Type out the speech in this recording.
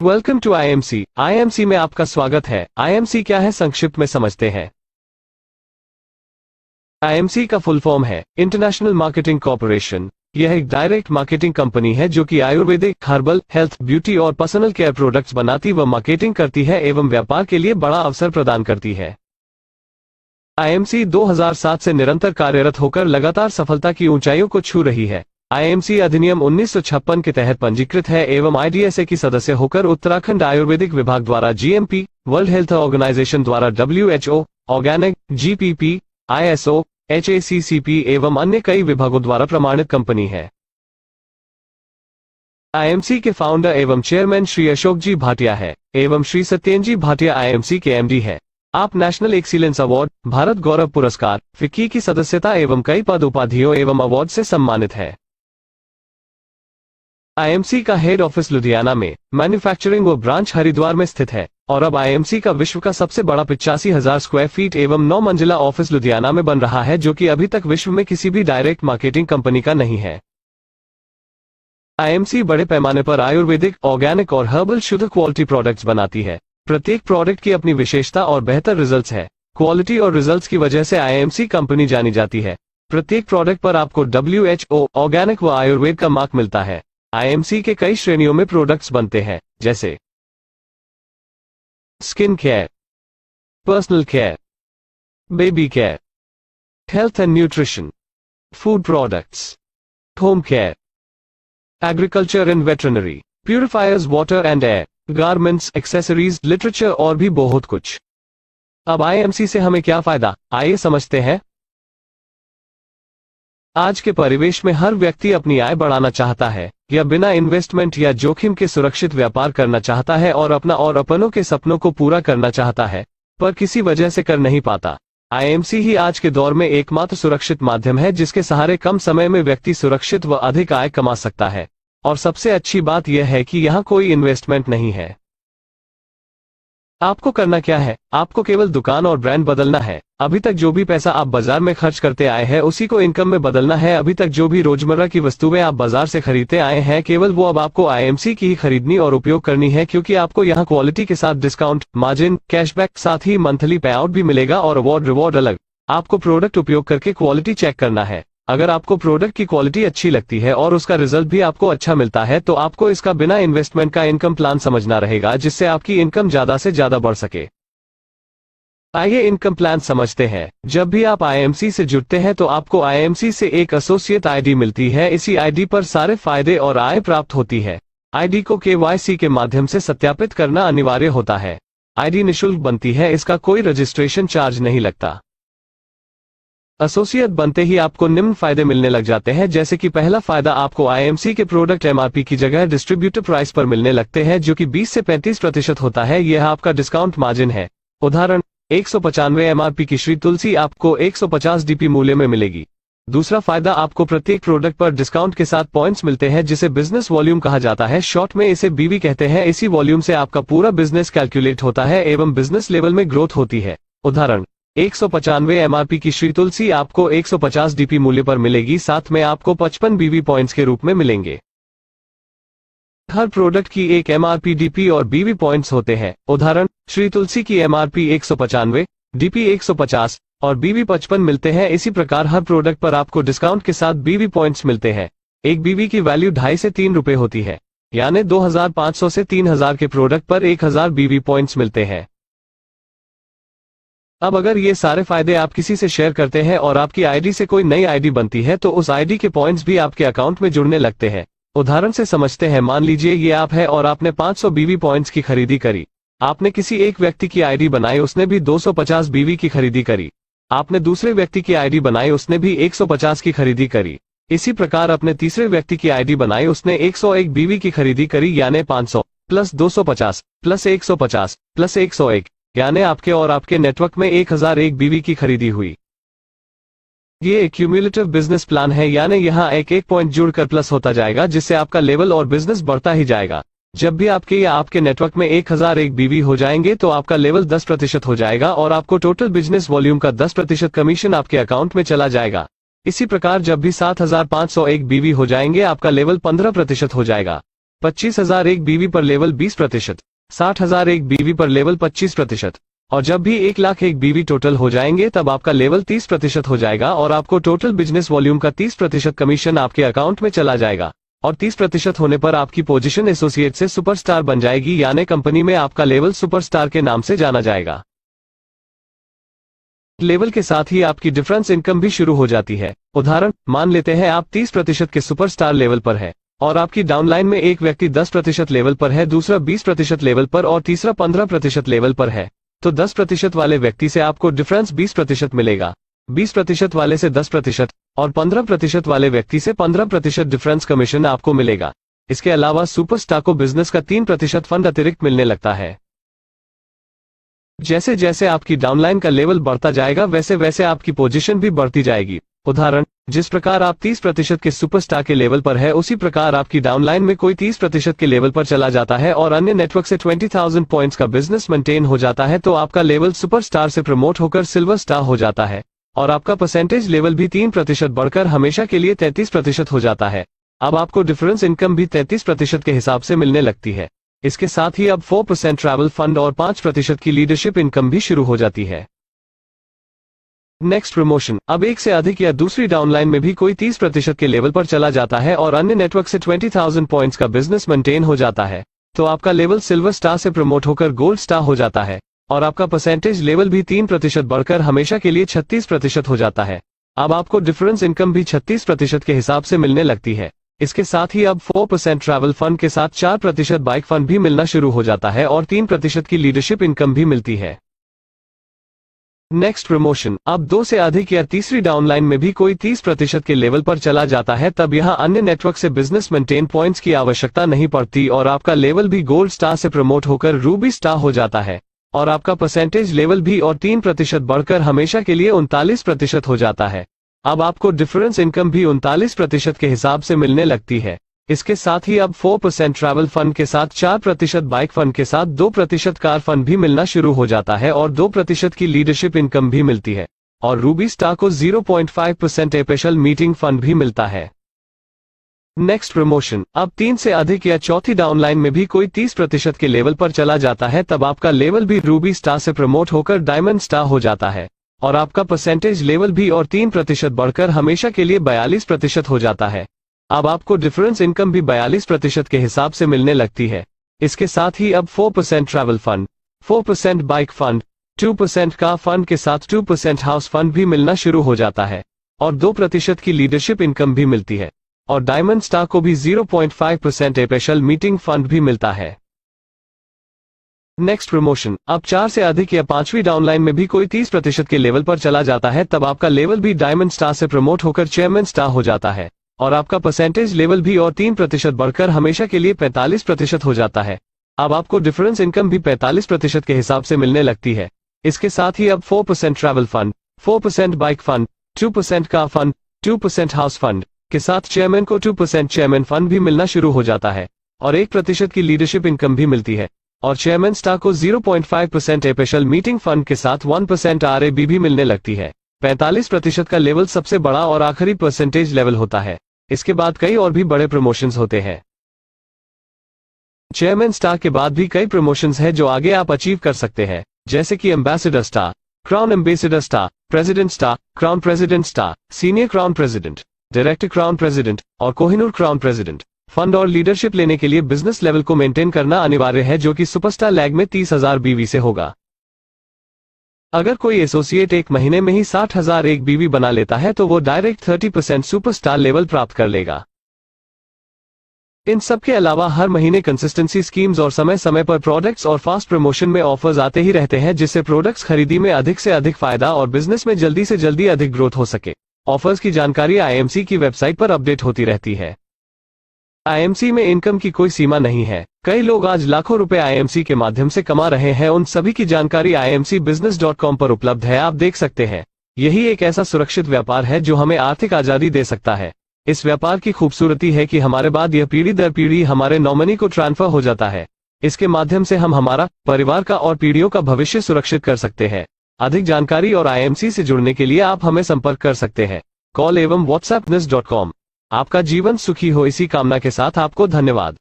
Welcome to IMC. IMC में आपका स्वागत है। आईएमसी क्या है, संक्षिप्त में समझते हैं। आईएमसी का फुल फॉर्म है इंटरनेशनल मार्केटिंग कॉर्पोरेशन। यह एक डायरेक्ट मार्केटिंग कंपनी है जो कि आयुर्वेदिक, हर्बल, हेल्थ, ब्यूटी और पर्सनल केयर प्रोडक्ट्स बनाती व मार्केटिंग करती है एवं व्यापार के लिए बड़ा अवसर प्रदान करती है। आईएमसी 2007 से निरंतर कार्यरत होकर लगातार सफलता की ऊंचाइयों को छू रही है। आईएमसी अधिनियम 1956 के तहत पंजीकृत है एवं आईडीएसए की सदस्य होकर उत्तराखंड आयुर्वेदिक विभाग द्वारा जीएमपी, वर्ल्ड हेल्थ ऑर्गेनाइजेशन द्वारा WHO, organic, GPP, ISO, HACCP एवं अन्य कई विभागों द्वारा प्रमाणित कंपनी है। आईएमसी के फाउंडर एवं चेयरमैन श्री अशोक जी भाटिया है एवं श्री सत्येंद्र जी भाटिया आईएमसी के एमडी है। आप नेशनल एक्सीलेंस अवार्ड, भारत गौरव पुरस्कार, फिक्की की सदस्यता एवं कई पद उपाधियों एवं अवार्ड से सम्मानित है। आईएमसी का हेड ऑफिस लुधियाना में, मैन्युफैक्चरिंग व ब्रांच हरिद्वार में स्थित है और अब आईएमसी का विश्व का सबसे बड़ा 85,000 स्क्वायर फीट एवं 9 मंजिला ऑफिस लुधियाना में बन रहा है, जो कि अभी तक विश्व में किसी भी डायरेक्ट मार्केटिंग कंपनी का नहीं है। आईएमसी बड़े पैमाने पर आयुर्वेदिक, ऑर्गेनिक और हर्बल शुद्ध क्वालिटी प्रोडक्ट्स बनाती है। प्रत्येक प्रोडक्ट की अपनी विशेषता और बेहतर रिजल्ट्स है। क्वालिटी और रिजल्ट्स की वजह से आईएमसी कंपनी जानी जाती है। प्रत्येक प्रोडक्ट पर आपको डब्ल्यूएचओ, ऑर्गेनिक व आयुर्वेद का मार्क मिलता है। आईएमसी के कई श्रेणियों में प्रोडक्ट्स बनते हैं, जैसे skin care, personal care, baby care, health and nutrition, food products, home care, agriculture and veterinary, purifiers, water and air, garments, accessories, literature और भी बहुत कुछ। अब आईएमसी से हमें क्या फायदा, आइए समझते हैं। आज के परिवेश में हर व्यक्ति अपनी आय बढ़ाना चाहता है या बिना इन्वेस्टमेंट या जोखिम के सुरक्षित व्यापार करना चाहता है और अपना और अपनों के सपनों को पूरा करना चाहता है, पर किसी वजह से कर नहीं पाता। आईएमसी ही आज के दौर में एकमात्र सुरक्षित माध्यम है जिसके सहारे कम समय में व्यक्ति सुरक्षित व अधिक आय कमा सकता है। और सबसे अच्छी बात यह है कि यहाँ कोई इन्वेस्टमेंट नहीं है। आपको करना क्या है, आपको केवल दुकान और ब्रांड बदलना है। अभी तक जो भी पैसा आप बाजार में खर्च करते आए हैं उसी को इनकम में बदलना है। अभी तक जो भी रोजमर्रा की वस्तुएं आप बाजार से खरीदते आए हैं, केवल वो अब आपको आईएमसी की ही खरीदनी और उपयोग करनी है, क्योंकि आपको यहाँ क्वालिटी के साथ डिस्काउंट, मार्जिन, कैशबैक, साथ ही मंथली पे आउट भी मिलेगा और अवार्ड रिवॉर्ड अलग। आपको प्रोडक्ट उपयोग करके क्वालिटी चेक करना है। अगर आपको प्रोडक्ट की क्वालिटी अच्छी लगती है और उसका रिजल्ट भी आपको अच्छा मिलता है तो आपको इसका बिना इन्वेस्टमेंट का इनकम प्लान समझना रहेगा, जिससे आपकी इनकम ज्यादा से ज्यादा बढ़ सके। आइए इनकम प्लान समझते हैं। जब भी आप आईएमसी से जुड़ते हैं तो आपको आईएमसी से एक एसोसिएट आईडी मिलती है। इसी आईडी पर सारे फायदे और आय प्राप्त होती है। आईडी को केवाईसी के माध्यम से सत्यापित करना अनिवार्य होता है। आईडी निःशुल्क बनती है, इसका कोई रजिस्ट्रेशन चार्ज नहीं लगता। एसोसिएट बनते ही आपको निम्न फायदे मिलने लग जाते हैं, जैसे कि पहला फायदा, आपको आईएमसी के प्रोडक्ट एमआरपी की जगह डिस्ट्रीब्यूटर प्राइस पर मिलने लगते हैं, जो कि 20 से 35% होता है। यह आपका डिस्काउंट मार्जिन है। उदाहरण, 195 एमआरपी की श्री तुलसी आपको 150 डीपी मूल्य में मिलेगी। दूसरा फायदा, आपको प्रत्येक प्रोडक्ट पर डिस्काउंट के साथ पॉइंट्स मिलते हैं, जिसे बिजनेस वॉल्यूम कहा जाता है। शॉर्ट में इसे बीवी कहते हैं। इसी वॉल्यूम से आपका पूरा बिजनेस कैलकुलेट होता है एवं बिजनेस लेवल में ग्रोथ होती है। उदाहरण, 195 एमआरपी की श्री तुलसी आपको 150 डीपी मूल्य पर मिलेगी, साथ में आपको 55 बीवी पॉइंट्स के रूप में मिलेंगे। हर प्रोडक्ट की एक एमआरपी, डीपी और बीवी पॉइंट्स होते हैं। उदाहरण, श्री तुलसी की एमआरपी 195, डीपी 150 और बीवी 55 मिलते हैं। इसी प्रकार हर प्रोडक्ट पर आपको डिस्काउंट के साथ बीवी पॉइंट्स मिलते हैं। एक बीवी की वैल्यू 2.5 से 3 रुपए होती है, यानी 2500 से 3000 के प्रोडक्ट पर 1000 बीवी पॉइंट्स मिलते हैं। अब अगर ये सारे फायदे आप किसी से शेयर करते हैं और आपकी आईडी से कोई नई आईडी बनती है तो उस आईडी के पॉइंट्स भी आपके अकाउंट में जुड़ने लगते हैं। उदाहरण से समझते हैं। मान लीजिए ये आप है और आपने 500 बीवी पॉइंट्स की खरीदी करी। आपने किसी एक व्यक्ति की आईडी बनाई, उसने भी 250 बीवी की खरीदी करी। आपने दूसरे व्यक्ति की आईडी बनाई, उसने भी 150 की खरीदी करी। इसी प्रकार अपने तीसरे व्यक्ति की आईडी बनाई, उसने 101 बीवी की खरीदी करी, यानी 500 प्लस 250 प्लस 150 प्लस 101, यानी आपके और आपके नेटवर्क में 1001 बीवी की खरीदी हुई। ये एक क्यूम्युलेटिव बिजनेस प्लान है, यानी यहाँ एक पॉइंट जुड़कर प्लस होता जाएगा, जिससे आपका लेवल और बिजनेस बढ़ता ही जाएगा। जब भी आपके या आपके नेटवर्क में 1001 बीवी हो जाएंगे तो आपका लेवल 10% हो जाएगा और आपको टोटल बिजनेस वॉल्यूम का 10% कमीशन आपके अकाउंट में चला जाएगा। इसी प्रकार जब भी 7501 बीवी हो जाएंगे आपका लेवल 15% हो जाएगा। 25,001 बीवी पर लेवल 20%, 60,001 बीवी पर लेवल 25%, और जब भी 1,01,000 बीवी टोटल हो जाएंगे तब आपका लेवल 30% हो जाएगा और आपको टोटल बिजनेस वॉल्यूम का 30% कमीशन आपके अकाउंट में चला जाएगा। और 30% होने पर आपकी पोजीशन एसोसिएट से सुपरस्टार बन जाएगी, यानी कंपनी में आपका लेवल सुपरस्टार के नाम से जाना जाएगा। लेवल के साथ ही आपकी डिफरेंस इनकम भी शुरू हो जाती है। उदाहरण मान लेते हैं आप 30% के सुपरस्टार लेवल पर है और आपकी डाउनलाइन में एक व्यक्ति 10% लेवल पर है, दूसरा 20% लेवल पर और तीसरा 15% लेवल पर है। तो 10% वाले व्यक्ति से आपको डिफरेंस 20% मिलेगा, 20% वाले से 10% और 15% वाले व्यक्ति से 15% डिफरेंस कमीशन आपको मिलेगा। इसके अलावा सुपरस्टार को बिजनेस का 3% फंड अतिरिक्त मिलने लगता है। जैसे जैसे आपकी डाउनलाइन का लेवल बढ़ता जाएगा वैसे वैसे आपकी पोजीशन भी बढ़ती जाएगी। उदाहरण, जिस प्रकार आप 30% के सुपरस्टार के लेवल पर है उसी प्रकार आपकी डाउनलाइन में कोई 30% के लेवल पर चला जाता है और अन्य नेटवर्क से 20,000 पॉइंट्स का बिजनेस मेंटेन हो जाता है तो आपका लेवल सुपरस्टार से प्रमोट होकर सिल्वर स्टार हो जाता है और आपका परसेंटेज लेवल भी 3% बढ़कर हमेशा के लिए 33% हो जाता है। अब आपको डिफरेंस इनकम भी 33% के हिसाब से मिलने लगती है। इसके साथ ही अब 4% ट्रैवल फंड और 5% की लीडरशिप इनकम भी शुरू हो जाती है। नेक्स्ट प्रमोशन, अब एक से अधिक या दूसरी डाउनलाइन में भी कोई 30% के लेवल पर चला जाता है और अन्य नेटवर्क से 20,000 पॉइंट्स का बिजनेस मेंटेन हो जाता है तो आपका लेवल सिल्वर स्टार से प्रमोट होकर गोल्ड स्टार हो जाता है और आपका परसेंटेज लेवल भी 3% बढ़कर हमेशा के लिए 36% हो जाता है। अब आपको डिफरेंस इनकम भी 36% के हिसाब से मिलने लगती है। इसके साथ ही अब 4% ट्रैवल फंड के साथ 4% बाइक फंड भी मिलना शुरू हो जाता है और 3% की लीडरशिप इनकम भी मिलती है। नेक्स्ट प्रमोशन, अब 2 से अधिक या तीसरी डाउनलाइन में भी कोई 30% के लेवल पर चला जाता है तब यहां अन्य नेटवर्क से बिजनेस मेंटेन पॉइंट्स की आवश्यकता नहीं पड़ती और आपका लेवल भी गोल्ड स्टार से प्रमोट होकर रूबी स्टार हो जाता है और आपका परसेंटेज लेवल भी और 3% बढ़कर हमेशा के लिए 39% हो जाता है। अब आपको डिफरेंस इनकम भी 39% के हिसाब से मिलने लगती है। इसके साथ ही अब 4% ट्रैवल फंड के साथ 4% बाइक फंड के साथ 2% कार फंड भी मिलना शुरू हो जाता है और 2% की लीडरशिप इनकम भी मिलती है और रूबी स्टार को 0.5% स्पेशल मीटिंग फंड भी मिलता है। नेक्स्ट प्रमोशन, अब 3 से अधिक या चौथी डाउनलाइन में भी कोई 30% के लेवल पर चला जाता है तब आपका लेवल भी रूबी स्टार से प्रमोट होकर डायमंड स्टार हो जाता है और आपका परसेंटेज लेवल भी और 3% बढ़कर हमेशा के लिए 42% हो जाता है। अब आपको डिफरेंस इनकम भी 42% के हिसाब से मिलने लगती है। इसके साथ ही अब 4% travel fund, 4% bike fund, 2% car fund के साथ 2% हाउस फंड भी मिलना शुरू हो जाता है और 2% की लीडरशिप इनकम भी मिलती है और डायमंड स्टार को भी 0.5% स्पेशल मीटिंग फंड भी मिलता है। नेक्स्ट प्रमोशन, अब 4 से अधिक या 5वीं डाउनलाइन में भी कोई 30% के लेवल पर चला जाता है तब आपका लेवल भी डायमंड स्टार से प्रमोट होकर चेयरमैन स्टार हो जाता है और आपका परसेंटेज लेवल भी और 3% बढ़कर हमेशा के लिए 45% हो जाता है। अब आपको डिफरेंस इनकम भी 45% के हिसाब से मिलने लगती है। इसके साथ ही अब 4% travel fund, 4% bike fund, 2% car fund, 2% house fund के साथ चेयरमैन को 2% चेयरमैन फंड भी मिलना शुरू हो जाता है और 1% की लीडरशिप इनकम भी मिलती है और चेयरमैन स्टार को 0.5% स्पेशल मीटिंग फंड के साथ 1% RAB भी मिलने लगती है। 45% का लेवल सबसे बड़ा और आखिरी परसेंटेज लेवल होता है। इसके बाद कई और भी बड़े प्रमोशंस होते हैं। चेयरमैन स्टार के बाद भी कई प्रमोशंस हैं जो आगे आप अचीव कर सकते हैं, जैसे कि ambassador star, crown ambassador star, president star, crown president star, senior crown president, director crown president और कोहिनूर क्राउन प्रेसिडेंट। फंड और लीडरशिप लेने के लिए बिजनेस लेवल को मेंटेन करना अनिवार्य है जो कि सुपरस्टार लैग में 30,000 बीवी से होगा। अगर कोई एसोसिएट एक महीने में ही 60,001 बीवी बना लेता है तो वो डायरेक्ट 30% सुपरस्टार लेवल प्राप्त कर लेगा। इन सब के अलावा हर महीने कंसिस्टेंसी स्कीम्स और समय समय पर प्रोडक्ट्स और फास्ट प्रमोशन में ऑफर्स आते ही रहते हैं जिससे प्रोडक्ट्स खरीदी में अधिक से अधिक फायदा और बिजनेस में जल्दी से जल्दी अधिक ग्रोथ हो सके। ऑफर्स की जानकारी IMC की वेबसाइट पर अपडेट होती रहती है। IMC में इनकम की कोई सीमा नहीं है। कई लोग आज लाखों रुपए IMC के माध्यम से कमा रहे हैं। उन सभी की जानकारी imcbusiness.com पर उपलब्ध है, आप देख सकते हैं। यही एक ऐसा सुरक्षित व्यापार है जो हमें आर्थिक आजादी दे सकता है। इस व्यापार की खूबसूरती है कि हमारे बाद यह पीढ़ी दर पीढ़ी हमारे नॉमिनी को ट्रांसफर हो जाता है। इसके माध्यम से हम हमारा, परिवार का और पीढ़ियों का भविष्य सुरक्षित कर सकते हैं। अधिक जानकारी और IMC से जुड़ने के लिए आप हमें संपर्क कर सकते हैं। कॉल एवं WhatsApp business.com। आपका जीवन सुखी हो, इसी कामना के साथ आपको धन्यवाद।